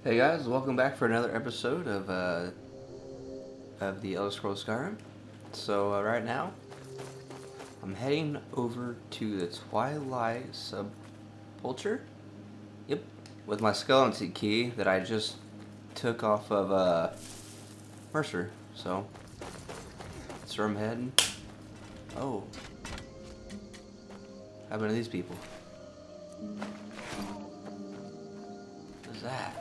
Hey guys, welcome back for another episode of the Elder Scrolls Skyrim. So right now, I'm heading over to the Twilight Subculture. Yep, with my skeleton key that I just took off of Mercer. So that's where I'm heading. Oh, how many of these people? What is that?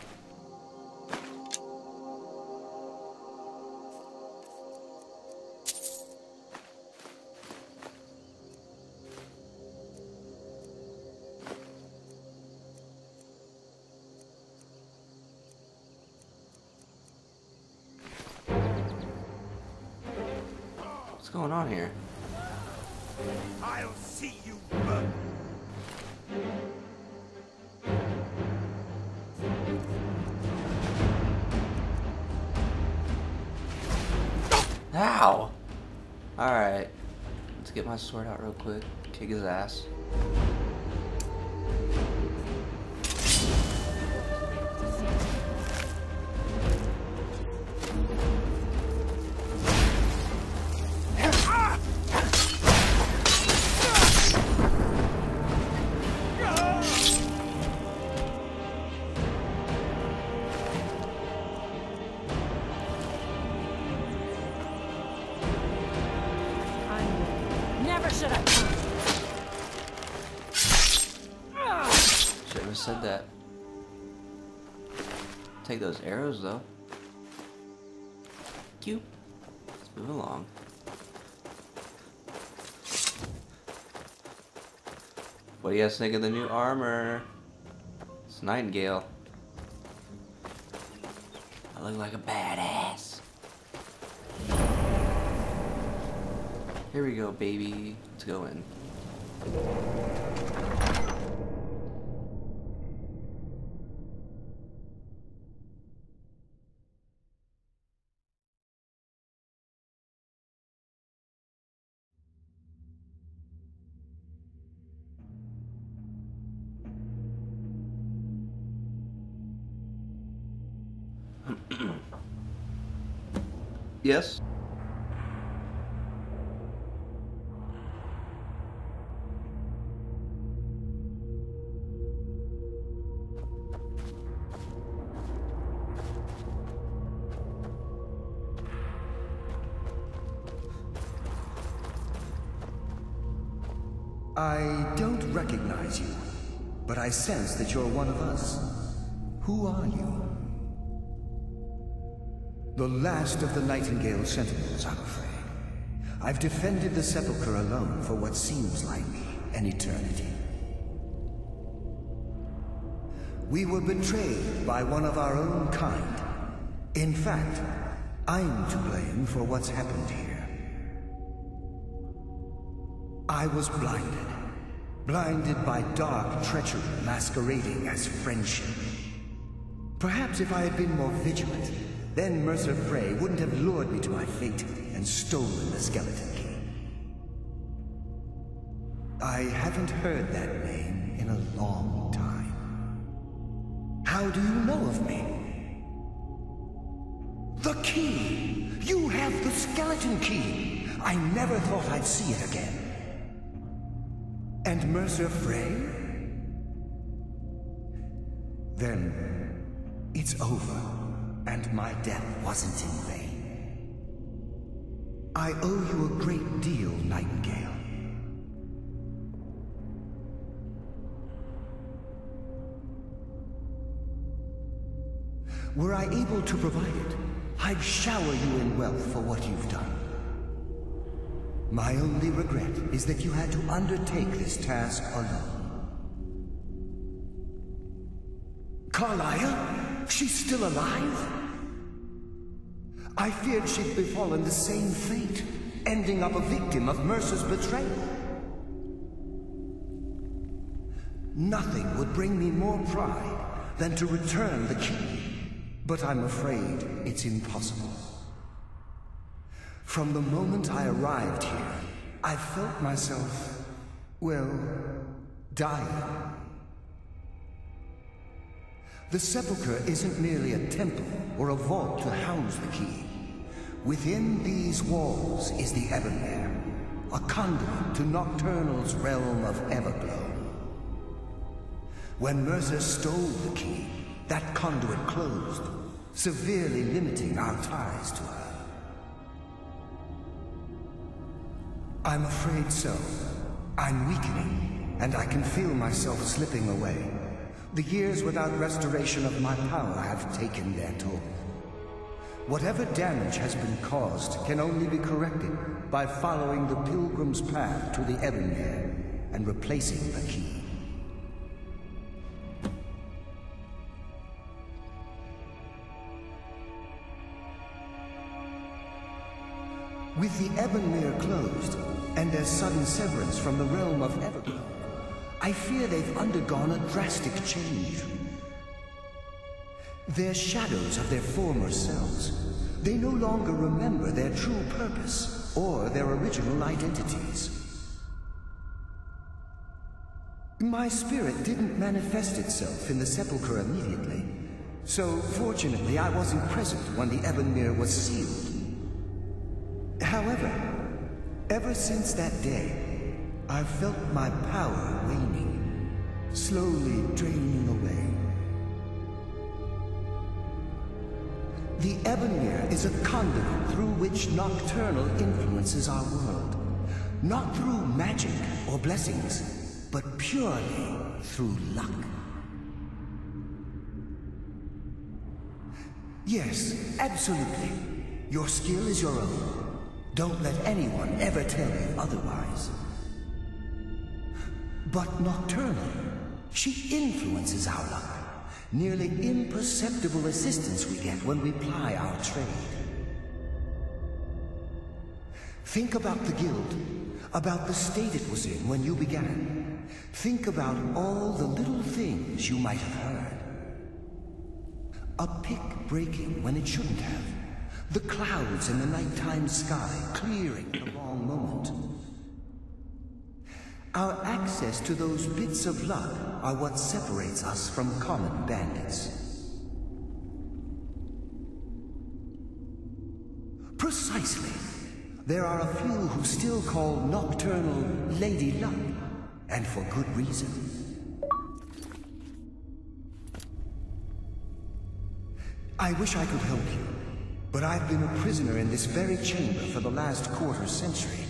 What's going on here? I'll see you burn. Ow! Alright. Let's get my sword out real quick. Kick his ass. Should I? Shouldn't have said that. Take those arrows though. Cute. Let's move along. What do you guys think of the new armor? It's Nightingale. I look like a badass. Here we go, baby. Let's go in. Yes? I don't recognize you, but I sense that you're one of us. Who are you? The last of the Nightingale Sentinels, I'm afraid. I've defended the Sepulchre alone for what seems like an eternity. We were betrayed by one of our own kind. In fact, I'm to blame for what's happened here. I was blinded. Blinded by dark treachery masquerading as friendship. Perhaps if I had been more vigilant, then Mercer Frey wouldn't have lured me to my fate and stolen the skeleton key. I haven't heard that name in a long time. How do you know of me? The key! You have the skeleton key! I never thought I'd see it again. And Mercer Frey? Then it's over, and my death wasn't in vain. I owe you a great deal, Nightingale. Were I able to provide it, I'd shower you in wealth for what you've done. My only regret is that you had to undertake this task alone. Carlia? She's still alive? I feared she'd befallen the same fate, ending up a victim of Mercer's betrayal. Nothing would bring me more pride than to return the key, but I'm afraid it's impossible. From the moment I arrived here, I felt myself, well, dying. The sepulchre isn't merely a temple or a vault to house the key. Within these walls is the Ebonmere, a conduit to Nocturnal's realm of Everglow. When Mercer stole the key, that conduit closed, severely limiting our ties to her. I'm afraid so. I'm weakening, and I can feel myself slipping away. The years without restoration of my power have taken their toll. Whatever damage has been caused can only be corrected by following the pilgrim's path to the Ebonmere and replacing the key. With the Ebonmere closed, and their sudden severance from the realm of Everglow, I fear they've undergone a drastic change. They're shadows of their former selves. They no longer remember their true purpose or their original identities. My spirit didn't manifest itself in the sepulchre immediately, so fortunately I wasn't present when the Ebonmere was sealed. However, ever since that day, I've felt my power waning, slowly draining away. The Ebonmere is a conduit through which Nocturnal influences our world. Not through magic or blessings, but purely through luck. Yes, absolutely. Your skill is your own. Don't let anyone ever tell you otherwise. But Nocturnal, she influences our luck. Nearly imperceptible assistance we get when we ply our trade. Think about the guild, about the state it was in when you began. Think about all the little things you might have heard. A pick breaking when it shouldn't have. The clouds in the nighttime sky clearing at the wrong moment. Our access to those bits of luck are what separates us from common bandits. Precisely. There are a few who still call Nocturnal Lady Luck, and for good reason. I wish I could help you, but I've been a prisoner in this very chamber for the last quarter century.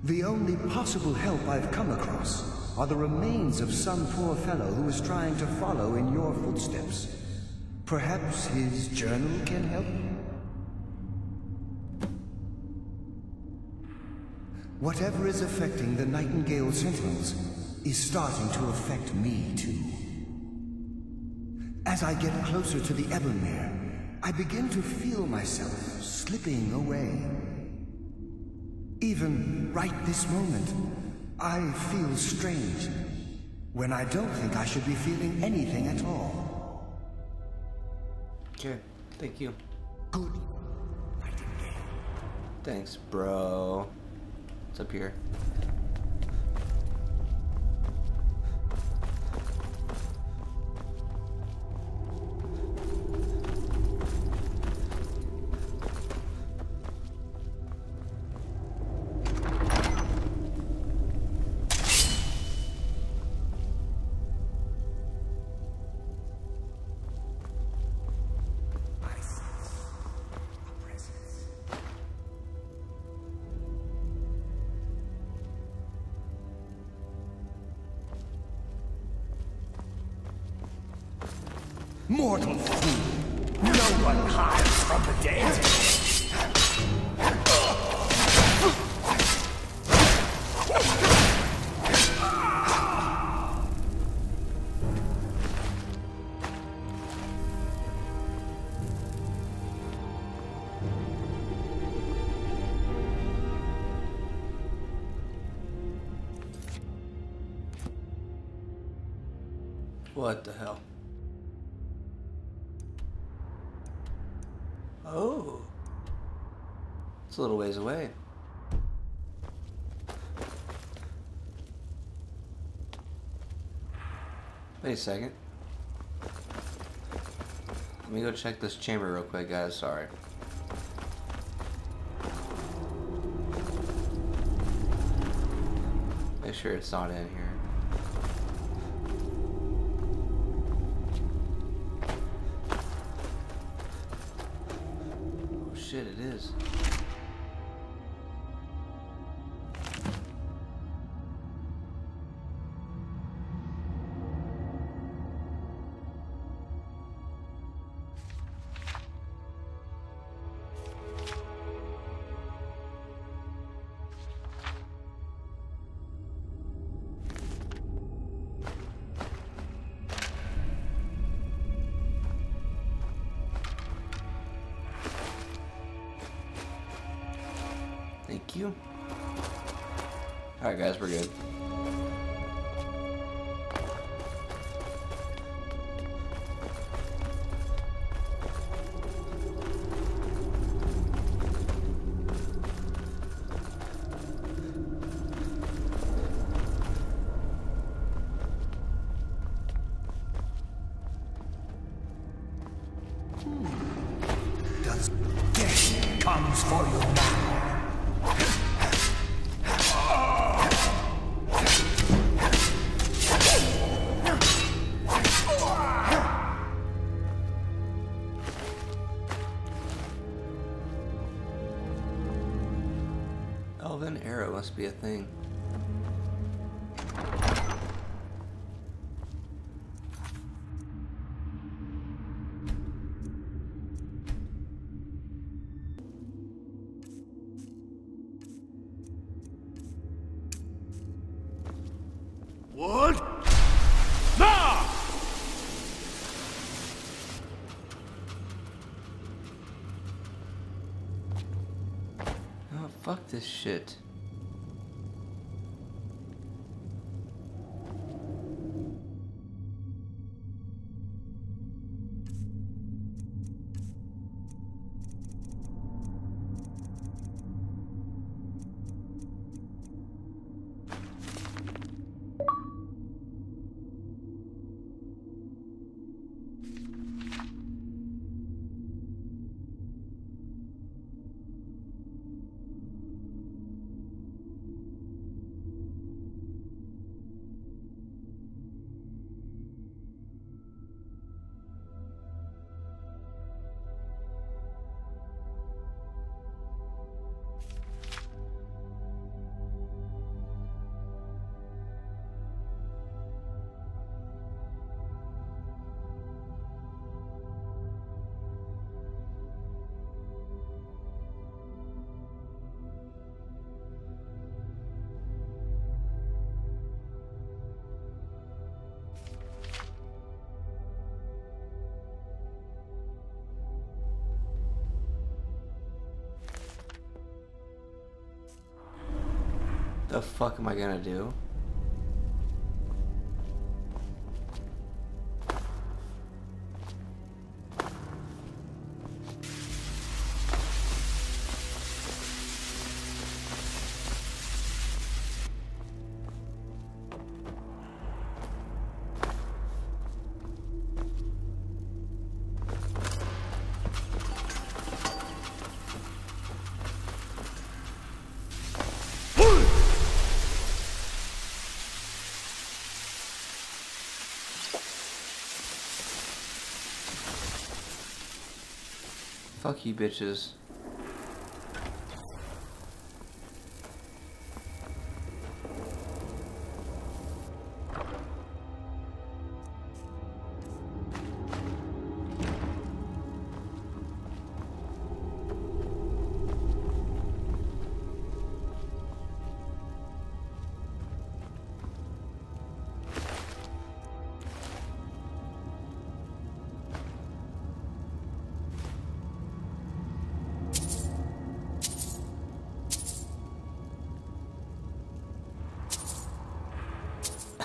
The only possible help I've come across are the remains of some poor fellow who is trying to follow in your footsteps. Perhaps his journal can help? Whatever is affecting the Nightingale Sentinels is starting to affect me too. As I get closer to the Ebonmere, I begin to feel myself slipping away. Even right this moment, I feel strange, when I don't think I should be feeling anything at all. Okay, thank you. Good Nightingale. Thanks, bro. What's up here? Mortal fool! No one hides from the dead! What the hell? Oh, it's a little ways away. Wait a second. Let me go check this chamber real quick, guys. Sorry. Make sure it's not in here. Oh shit, it is. Thank you. Alright guys, we're good. Death comes for you now. Elven arrow must be a thing. What? Nah! Oh, fuck this shit. The fuck am I gonna do? Fuck you bitches.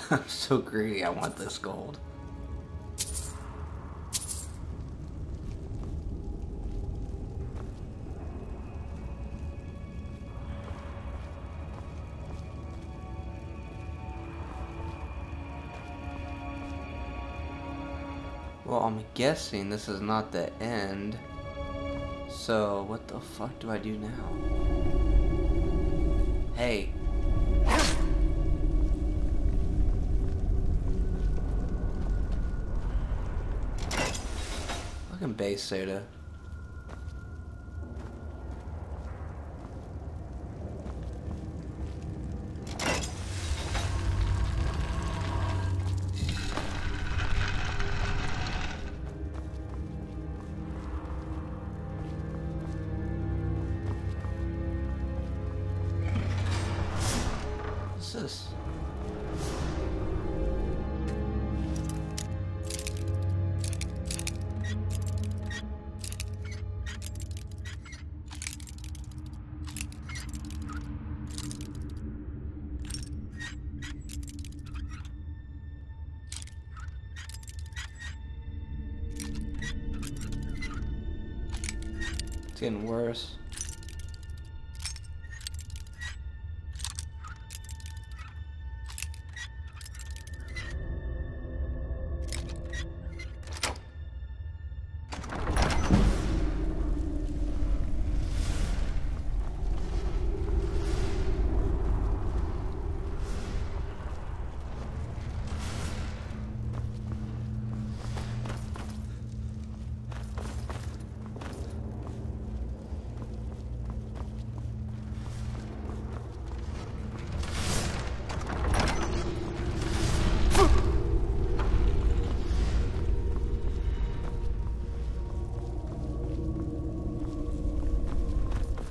I'm so greedy, I want this gold. Well, I'm guessing this is not the end. So, what the fuck do I do now? Hey. Fucking base soda. What's this? It's getting worse.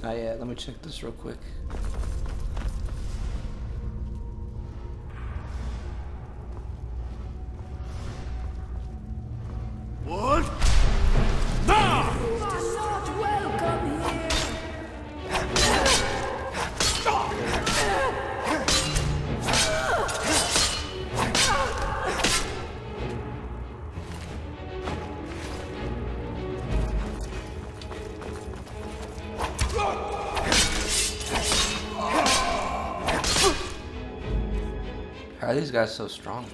Not yet. Let me check this real quick. What? Nah! You are not welcome here. How are these guys so strong?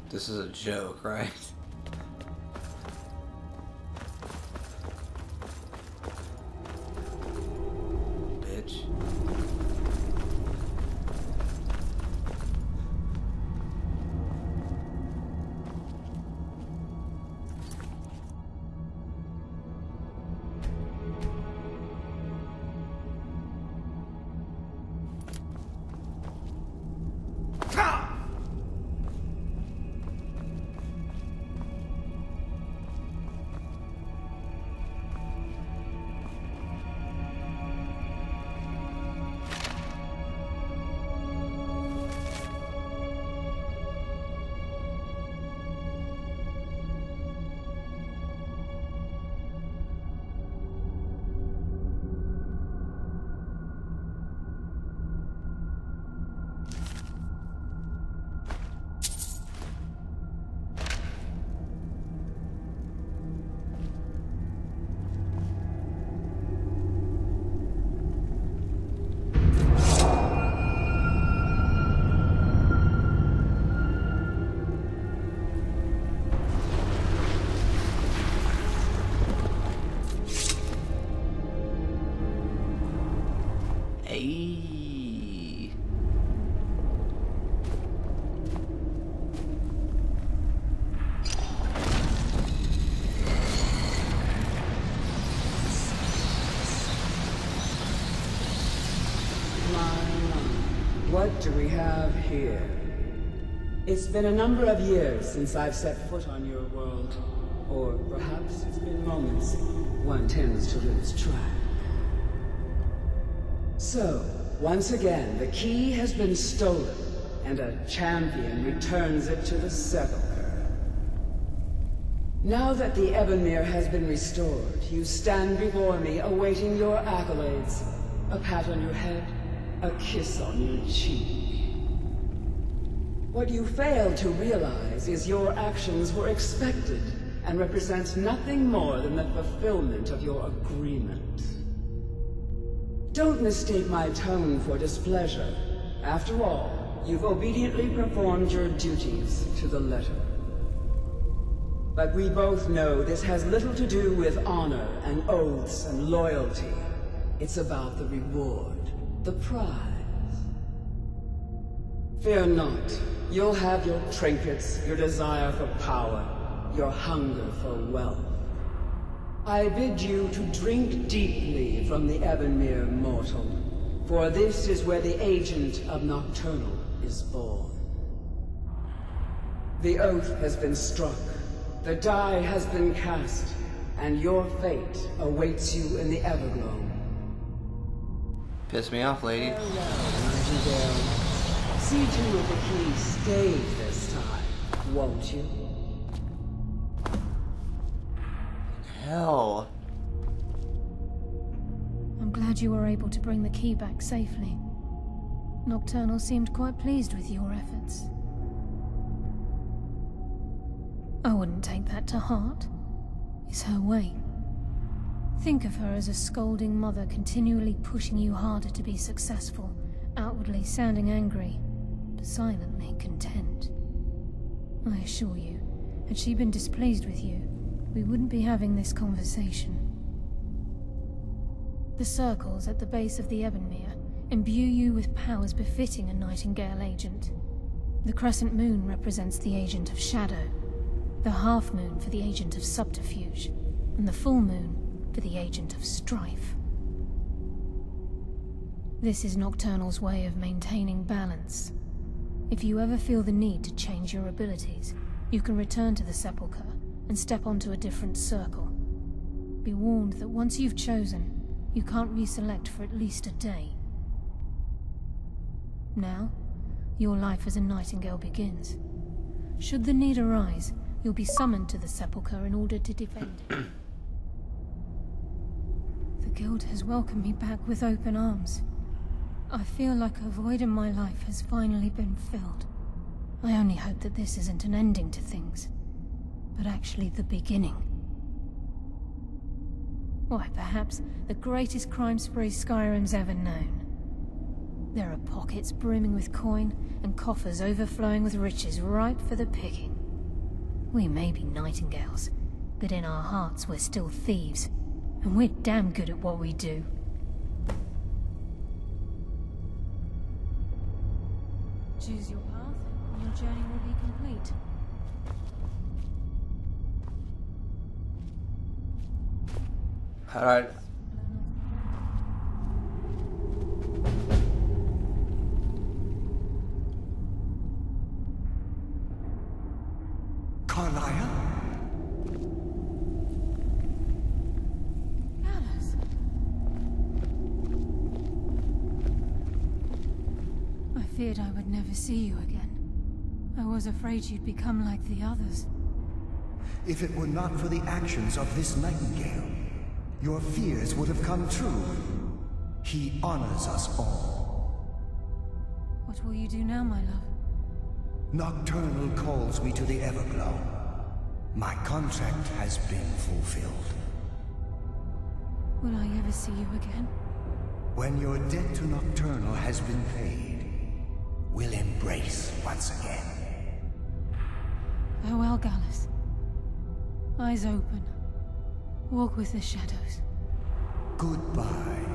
This is a joke, right? Bitch. fear. It's been a number of years since I've set foot on your world. Or perhaps it's been moments. One tends to lose track. So, once again, the key has been stolen, and a champion returns it to the sepulchre. Now that the Ebonmere has been restored, you stand before me awaiting your accolades. A pat on your head, a kiss on your cheek. What you fail to realize is your actions were expected and represent nothing more than the fulfillment of your agreement. Don't mistake my tone for displeasure. After all, you've obediently performed your duties to the letter. But we both know this has little to do with honor and oaths and loyalty. It's about the reward, the prize. Fear not. You'll have your trinkets, your desire for power, your hunger for wealth. I bid you to drink deeply from the Ebonmere mortal, for this is where the agent of Nocturnal is born. The oath has been struck, the die has been cast, and your fate awaits you in the Everglow. Piss me off, lady. See to it the key stays this time, won't you? Hell. I'm glad you were able to bring the key back safely. Nocturnal seemed quite pleased with your efforts. I wouldn't take that to heart. It's her way. Think of her as a scolding mother continually pushing you harder to be successful, outwardly sounding angry, but silently content. I assure you, had she been displeased with you, we wouldn't be having this conversation. The circles at the base of the Ebonmere imbue you with powers befitting a Nightingale agent. The crescent moon represents the agent of shadow, the half moon for the agent of subterfuge, and the full moon for the agent of strife. This is Nocturnal's way of maintaining balance. If you ever feel the need to change your abilities, you can return to the Sepulchre and step onto a different circle. Be warned that once you've chosen, you can't reselect for at least a day. Now, your life as a Nightingale begins. Should the need arise, you'll be summoned to the Sepulchre in order to defend it. The Guild has welcomed me back with open arms. I feel like a void in my life has finally been filled. I only hope that this isn't an ending to things, but actually the beginning. Why, perhaps the greatest crime spree Skyrim's ever known. There are pockets brimming with coin, and coffers overflowing with riches ripe for the picking. We may be Nightingales, but in our hearts we're still thieves, and we're damn good at what we do. Choose your path, and your journey will be complete. Alright. Carlia? Alice! I feared I would never see you again. I was afraid you'd become like the others. If it were not for the actions of this Nightingale, your fears would have come true. He honors us all. What will you do now, my love? Nocturnal calls me to the Everglow. My contract has been fulfilled. Will I ever see you again? When your debt to Nocturnal has been paid, we'll embrace once again. Farewell, Gallus. Eyes open. Walk with the shadows. Goodbye,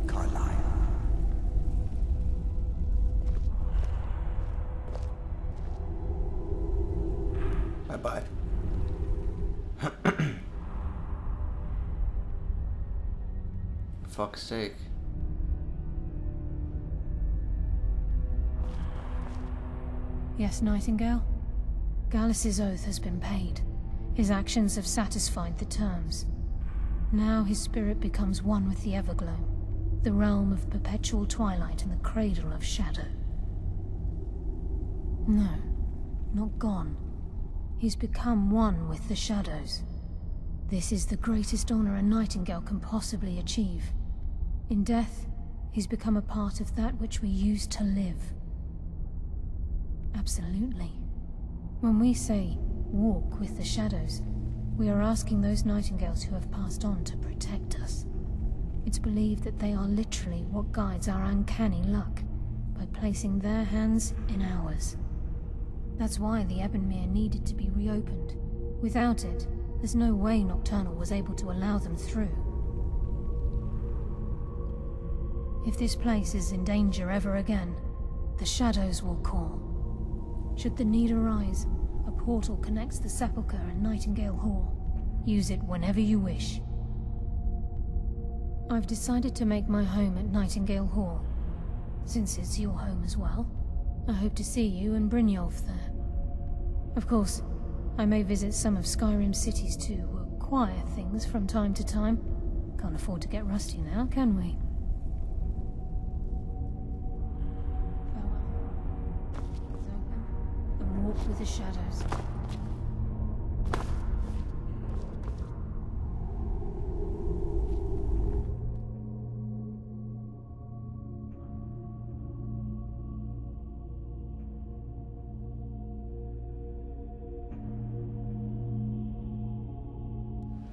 Carlia. Bye-bye. Fuck's sake. Yes, Nightingale? Gallus's oath has been paid. His actions have satisfied the terms. Now his spirit becomes one with the Everglow, the realm of perpetual twilight and the cradle of shadow. No, not gone. He's become one with the shadows. This is the greatest honor a Nightingale can possibly achieve. In death, he's become a part of that which we used to live. Absolutely. When we say, walk with the shadows, we are asking those Nightingales who have passed on to protect us. It's believed that they are literally what guides our uncanny luck, by placing their hands in ours. That's why the Ebonmere needed to be reopened. Without it, there's no way Nocturnal was able to allow them through. If this place is in danger ever again, the shadows will call. Should the need arise, a portal connects the Sepulchre and Nightingale Hall. Use it whenever you wish. I've decided to make my home at Nightingale Hall. Since it's your home as well, I hope to see you and Brynjolf there. Of course, I may visit some of Skyrim's cities to acquire things from time to time. Can't afford to get rusty now, can we? Walk with the shadows.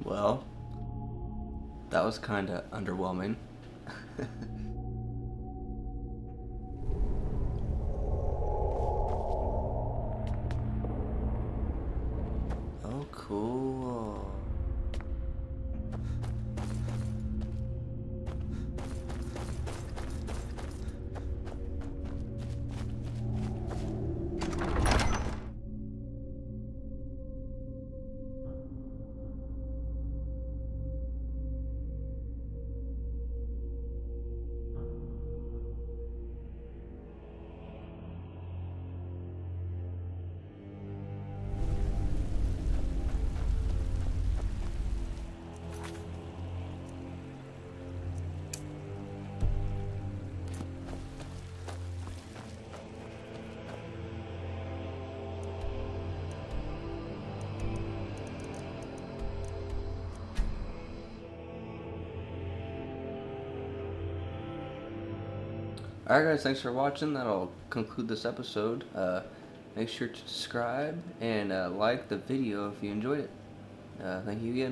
Well, that was kinda underwhelming. Oh, cool. Alright guys, thanks for watching. That'll conclude this episode. Make sure to subscribe and like the video if you enjoyed it. Thank you again.